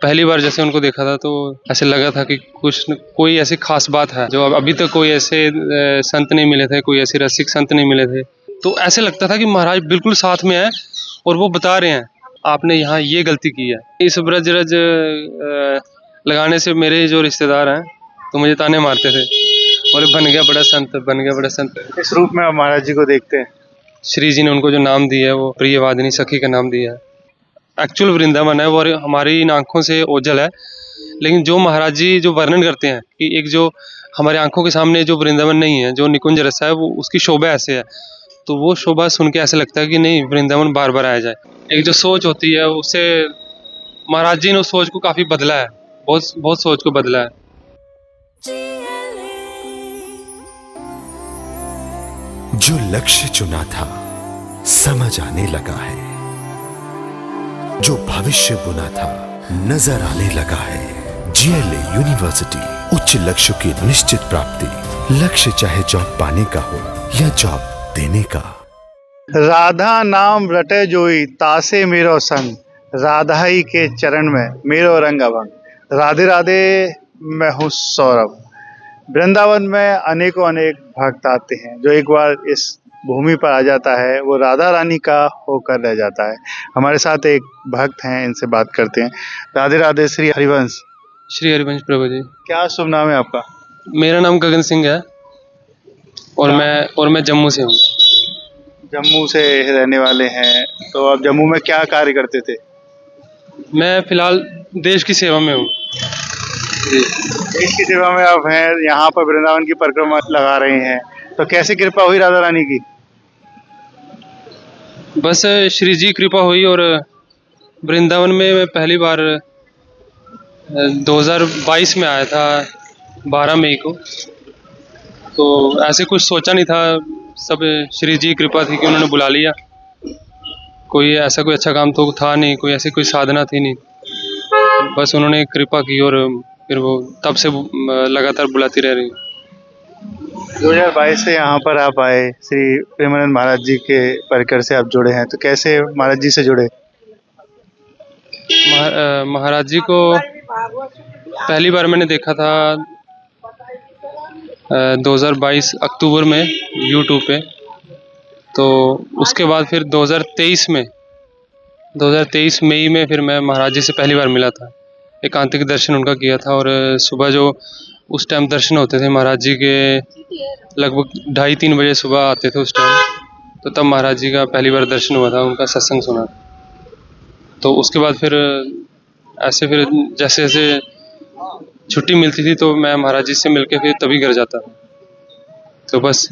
पहली बार जैसे उनको देखा था तो ऐसे लगा था कि कोई ऐसी खास बात है जो अभी तक कोई ऐसे संत नहीं मिले थे, कोई ऐसे रसिक संत नहीं मिले थे। तो ऐसे लगता था कि महाराज बिल्कुल साथ में है और वो बता रहे हैं आपने यहाँ ये गलती की है। इस ब्रज रज लगाने से मेरे जो रिश्तेदार हैं तो मुझे ताने मारते थे और बन गया बड़ा संत, बन गया बड़ा संत। इस रूप में आप महाराज जी को देखते हैं? श्री जी ने उनको जो नाम दिया है वो प्रियवादिनी सखी का नाम दिया है। एक्चुअल वृंदावन है वो हमारी इन आंखों से ओझल है, लेकिन जो महाराज जी जो वर्णन करते हैं कि एक जो हमारे आंखों के सामने जो वृंदावन नहीं है, जो निकुंज रसा है, वो उसकी शोभा ऐसे है। तो वो शोभा सुन के ऐसा लगता है कि नहीं, वृंदावन बार बार आया जाए। एक जो सोच होती है उससे महाराज जी ने उस सोच को काफी बदला है, बहुत बहुत सोच को बदला है। जो लक्ष्य चुना था समझ आने लगा है, जो भविष्य बुना था नजर आने लगा है। जीएलए यूनिवर्सिटी, उच्च लक्ष्य की निश्चित प्राप्ति। लक्ष्य चाहे जॉब पाने का हो या जॉब देने का। राधा नाम रटे जोई तासे मेरो संग, राधा ही के चरण में मेरो रंग अभंग। राधे राधे, मैं हूँ सौरभ। वृंदावन में अनेकों अनेक भक्त आते हैं। जो एक बार इस भूमि पर आ जाता है वो राधा रानी का होकर रह जाता है। हमारे साथ एक भक्त हैं, इनसे बात करते हैं। राधे राधे। श्री हरिवंश। श्री हरिवंश प्रभु जी। क्या शुभ नाम है आपका? मेरा नाम गगन सिंह है और मैं जम्मू से हूँ। जम्मू से रहने वाले हैं, तो आप जम्मू में क्या कार्य करते थे? मैं फिलहाल देश की सेवा में हूँ। देश की सेवा में आप हैं, यहाँ पर वृंदावन की परिक्रमा लगा रहे हैं, तो कैसे कृपा हुई राधा रानी की? बस श्री जी कृपा हुई और वृंदावन में मैं पहली बार 2022 में आया था, 12 मई को। तो ऐसे कुछ सोचा नहीं था, सब श्री जी कृपा थी कि उन्होंने बुला लिया। कोई ऐसा कोई अच्छा काम तो था नहीं, कोई ऐसी कोई साधना थी नहीं, बस उन्होंने कृपा की और फिर वो तब से लगातार बुलाती रह रही। 2022 से यहाँ पर आप आए, श्री प्रेमानंद महाराज जी के परिकर से आप जुड़े हैं, तो कैसे महाराज जी से जुड़े? महाराज जी को पहली बार मैंने देखा था 2022 अक्टूबर में यूट्यूब पे। तो उसके बाद फिर 2023 मई में फिर मैं महाराज जी से पहली बार मिला था। एकांतिक दर्शन उनका किया था और सुबह जो उस टाइम दर्शन होते थे महाराज जी के, लगभग 2:30-3 बजे सुबह आते थे उस टाइम। तो तब महाराज जी का पहली बार दर्शन हुआ था, उनका सत्संग सुना। तो उसके बाद फिर ऐसे फिर जैसे जैसे छुट्टी मिलती थी तो मैं महाराज जी से मिलके फिर तभी घर जाता था। तो बस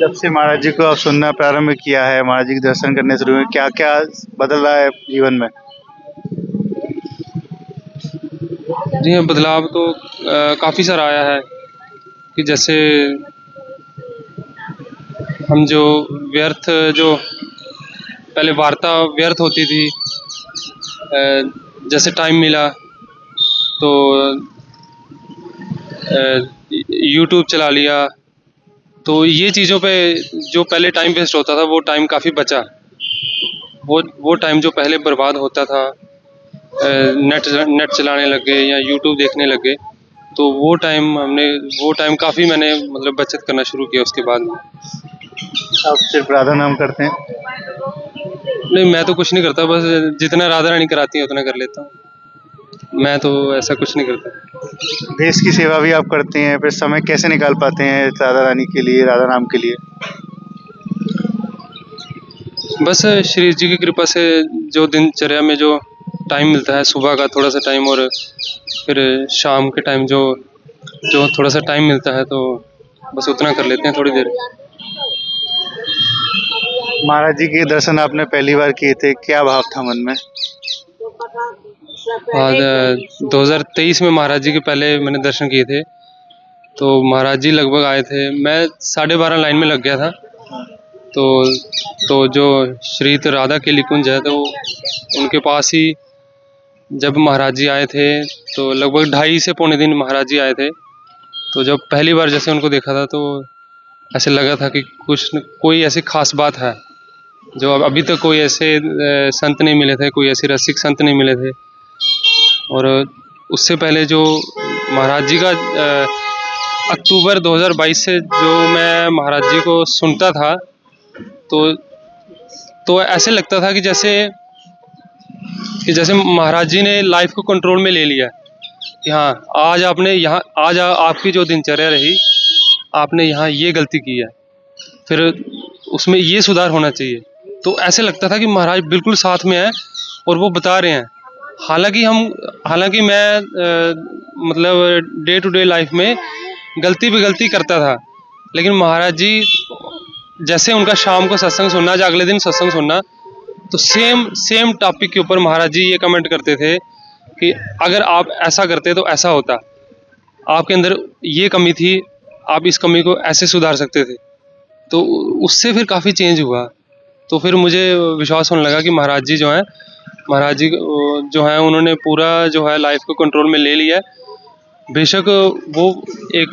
जब से महाराज जी को आप सुनना प्रारंभ किया है, महाराज जी के दर्शन करने शुरू हुए, क्या क्या बदल रहा है जीवन में? जी हाँ, बदलाव तो काफ़ी सारा आया है कि जैसे हम जो पहले वार्ता व्यर्थ होती थी, जैसे टाइम मिला तो यूट्यूब चला लिया, तो ये चीज़ों पे जो पहले टाइम वेस्ट होता था वो टाइम काफ़ी बचा। वो टाइम जो पहले बर्बाद होता था, नेट चलाने लग गए या यूट्यूब देखने लग गए, तो वो टाइम काफ़ी मैंने मतलब बचत करना शुरू किया उसके बाद में। आप सिर्फ राधा नाम करते हैं? नहीं, मैं तो कुछ नहीं करता, बस जितना राधा रानी कराती है उतना कर लेता हूँ। मैं तो ऐसा कुछ नहीं करता। देश की सेवा भी आप करते हैं, फिर समय कैसे निकाल पाते हैं राधा रानी के लिए, राधा नाम के लिए? बस श्री जी की कृपा से जो दिनचर्या में जो टाइम मिलता है, सुबह का थोड़ा सा टाइम और फिर शाम के टाइम जो थोड़ा सा टाइम मिलता है, तो बस उतना कर लेते हैं थोड़ी देर। महाराज जी के दर्शन आपने पहली बार किए थे, क्या भाव था मन में? 2023 में महाराज जी के पहले मैंने दर्शन किए थे। तो महाराज जी लगभग आए थे, मैं 12:30 लाइन में लग गया था। तो जो श्री राधा के निकुंज है, तो उनके पास ही जब महाराज जी आए थे तो लगभग 2:30 से 3:45 महाराज जी आए थे। तो जब पहली बार जैसे उनको देखा था तो ऐसे लगा था कि कोई ऐसी खास बात है जो अभी तक कोई ऐसे संत नहीं मिले थे, कोई ऐसे रसिक संत नहीं मिले थे। और उससे पहले जो महाराज जी का अक्टूबर 2022 से जो मैं महाराज जी को सुनता था, तो ऐसे लगता था कि जैसे महाराज जी ने लाइफ को कंट्रोल में ले लिया कि हाँ, आज आपने यहाँ, आपकी जो दिनचर्या रही, आपने यहाँ ये गलती की है, फिर उसमें ये सुधार होना चाहिए। तो ऐसे लगता था कि महाराज बिल्कुल साथ में हैं और वो बता रहे हैं। हालांकि मैं मतलब डे टू डे लाइफ में गलती पे गलती करता था, लेकिन महाराज जी जैसे उनका शाम को सत्संग सुनना, या अगले दिन सत्संग सुनना, तो सेम टॉपिक के ऊपर महाराज जी ये कमेंट करते थे कि अगर आप ऐसा करते तो ऐसा होता, आपके अंदर ये कमी थी, आप इस कमी को ऐसे सुधार सकते थे। तो उससे फिर काफ़ी चेंज हुआ। तो फिर मुझे विश्वास होने लगा कि महाराज जी जो हैं उन्होंने पूरा जो है लाइफ को कंट्रोल में ले लिया है। बेशक वो एक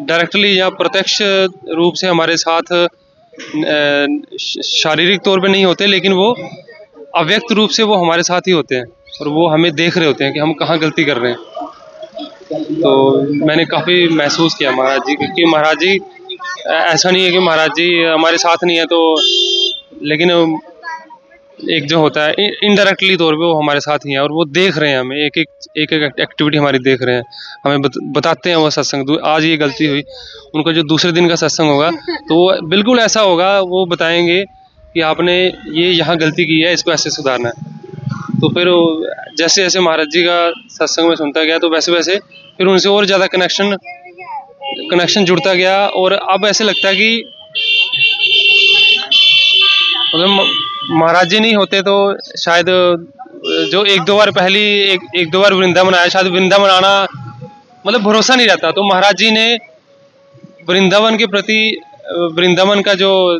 डायरेक्टली या प्रत्यक्ष रूप से हमारे साथ शारीरिक तौर पे नहीं होते, लेकिन वो अव्यक्त रूप से वो हमारे साथ ही होते हैं और वो हमें देख रहे होते हैं कि हम कहाँ गलती कर रहे हैं। तो मैंने काफ़ी महसूस किया महाराज जी, क्योंकि महाराज जी ऐसा नहीं है कि महाराज जी हमारे साथ नहीं है, तो लेकिन एक जो होता है इनडायरेक्टली तौर पे वो हमारे साथ ही है और वो देख रहे हैं हमें, एक एक्टिविटी हमारी देख रहे हैं, हमें बताते हैं। वो सत्संग आज ये गलती हुई, उनका जो दूसरे दिन का सत्संग होगा तो वो बिल्कुल ऐसा होगा, वो बताएंगे कि आपने ये यहाँ गलती की है, इसको ऐसे सुधारना है। तो फिर जैसे जैसे महाराज जी का सत्संग में सुनता गया, तो वैसे वैसे फिर उनसे और ज़्यादा कनेक्शन जुड़ता गया। और अब ऐसे लगता है कि मतलब महाराज जी नहीं होते तो शायद जो एक दो बार वृंदावन आया, शायद वृंदावन आना मतलब भरोसा नहीं रहता। तो महाराज जी ने वृंदावन के प्रति, वृंदावन का जो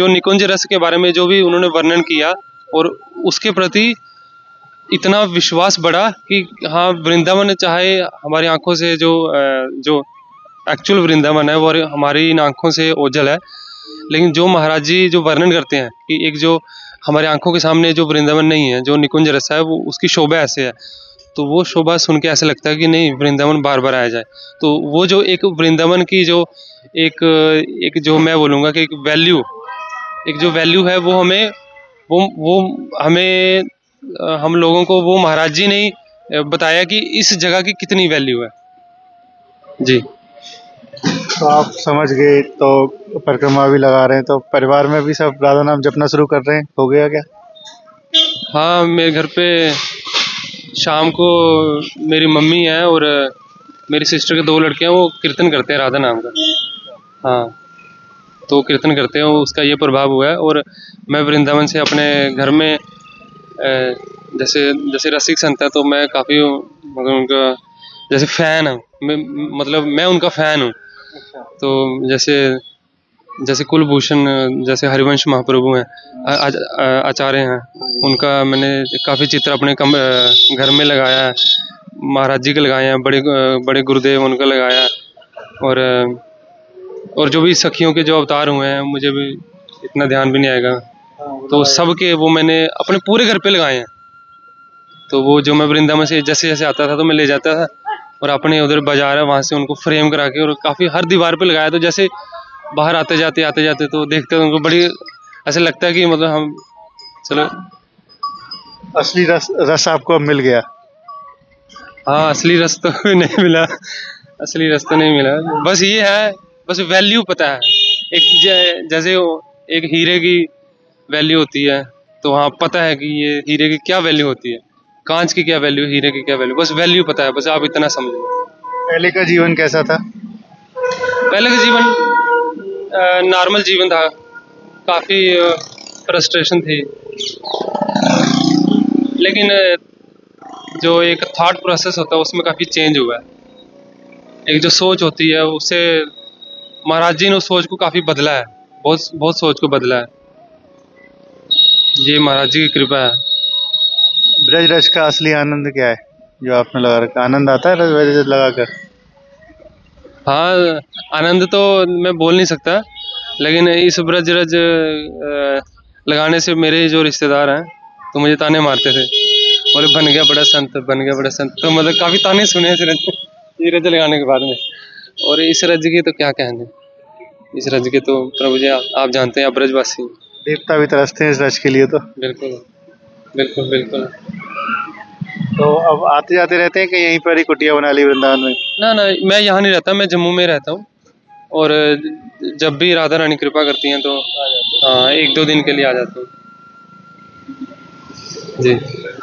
निकुंज रस के बारे में जो भी उन्होंने वर्णन किया, और उसके प्रति इतना विश्वास बढ़ा कि हाँ, वृंदावन चाहे हमारी आंखों से जो एक्चुअल वृंदावन है वो हमारी इन आंखों से ओझल है, लेकिन जो महाराज जी जो वर्णन करते हैं कि एक जो हमारे आंखों के सामने जो वृंदावन नहीं है, जो निकुंज रस है, वो उसकी शोभा ऐसे है, तो वो शोभा सुन के ऐसा लगता है कि नहीं, वृंदावन बार बार आया जाए। तो वो जो एक वृंदावन की जो एक जो मैं बोलूँगा कि एक जो वैल्यू है, वो हमें हम लोगों को वो महाराज जी ने ही बताया कि इस जगह की कितनी वैल्यू है। जी। तो आप समझ गए, तो परिक्रमा भी लगा रहे हैं, तो परिवार में भी सब राधा नाम जपना शुरू कर रहे हैं, हो गया क्या? हाँ, मेरे घर पे शाम को मेरी मम्मी है और मेरी सिस्टर के 2 लड़के हैं, वो कीर्तन करते हैं राधा नाम का। हाँ, तो कीर्तन करते हैं, उसका ये प्रभाव हुआ है। और मैं वृंदावन से अपने घर में जैसे रसिक संत है, तो मैं काफ़ी मतलब उनका जैसे फ़ैन हूँ, मैं उनका फ़ैन हूँ। तो जैसे कुलभूषण, जैसे हरिवंश महाप्रभु हैं, आचार्य हैं, उनका मैंने काफ़ी चित्र अपने घर में लगाया है। महाराज जी के लगाए हैं, बड़े गुरुदेव उनका लगाया है। और जो भी सखियों के जो अवतार हुए हैं, मुझे भी इतना ध्यान भी नहीं आएगा, तो सबके वो मैंने अपने पूरे घर पे लगाए हैं। तो वो जो मैं वृंदावन से जैसे जैसे आता था तो मैं ले जाता था, और अपने उधर बाजार है वहाँ से उनको फ्रेम करा के और काफ़ी हर दीवार पे लगाया। तो जैसे बाहर आते जाते तो देखते हैं उनको, बड़ी ऐसे लगता है कि मतलब हम चलो असली रस आपको अब मिल गया। हाँ, असली रस तो नहीं मिला, असली रस तो नहीं मिला। बस ये है, बस वैल्यू पता है। जैसे एक हीरे की वैल्यू होती है, तो हाँ पता है कि ये हीरे की क्या वैल्यू होती है, कांच की क्या वैल्यू, हीरे की क्या वैल्यू, बस वैल्यू पता है, बस आप इतना समझ लो। पहले का जीवन कैसा था? पहले का जीवन नॉर्मल जीवन था, काफ़ी फ्रस्ट्रेशन थी, लेकिन जो एक थॉट प्रोसेस होता है उसमें काफ़ी चेंज हुआ है। एक जो सोच होती है, उससे महाराज जी ने उस सोच को काफ़ी बदला है, बहुत सोच को बदला है। ये महाराज जी की कृपा है। ब्रज रस का असली आनंद क्या है जो आपने लगा रखा? आनंद आता है ब्रज रस लगाकर? हाँ, आनंद तो मैं बोल नहीं सकता, लेकिन इस ब्रज रज लगाने से मेरे ही जो रिश्तेदार हैं तो मुझे ताने मारते थे, और बन गया बड़ा संत, बन गया बड़ा संत। तो मतलब काफ़ी ताने सुने इस रज, ये रज लगाने के बाद में। और इस रज के तो क्या कहने, इस रज के तो प्रभु जी आप जानते हैं, आप ब्रजवासी हैं। देवता भी तरसते हैं इस रज के लिए तो। बिल्कुल बिल्कुल बिल्कुल। तो अब आते जाते रहते हैं कि यहीं पर ही कुटिया बना ली वृंदावन में? ना ना, मैं यहाँ नहीं रहता, मैं जम्मू में रहता हूँ। और जब भी राधा रानी कृपा करती हैं तो हाँ 1-2 दिन के लिए आ जाता हूँ जी।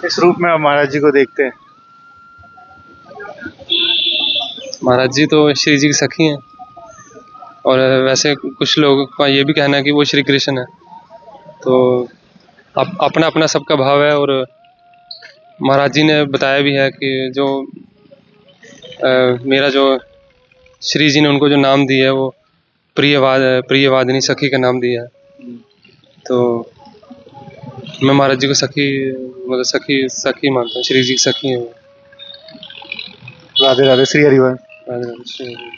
इस रूप में आप महाराज जी को देखते हैं? महाराज जी तो श्री जी की सखी हैं, और वैसे कुछ लोगों का ये भी कहना है कि वो श्री कृष्ण है। तो अपना अपना सबका भाव है। और महाराज जी ने बताया भी है कि जो मेरा जो श्री जी ने उनको जो नाम दिया है वो प्रियवादिनी सखी का नाम दिया है। तो मैं महाराज जी को सखी, मतलब सखी मानता हूँ, श्री जी की सखी है वो। राधे राधे, श्री हरिवंश। राधे राधे, श्री हरि।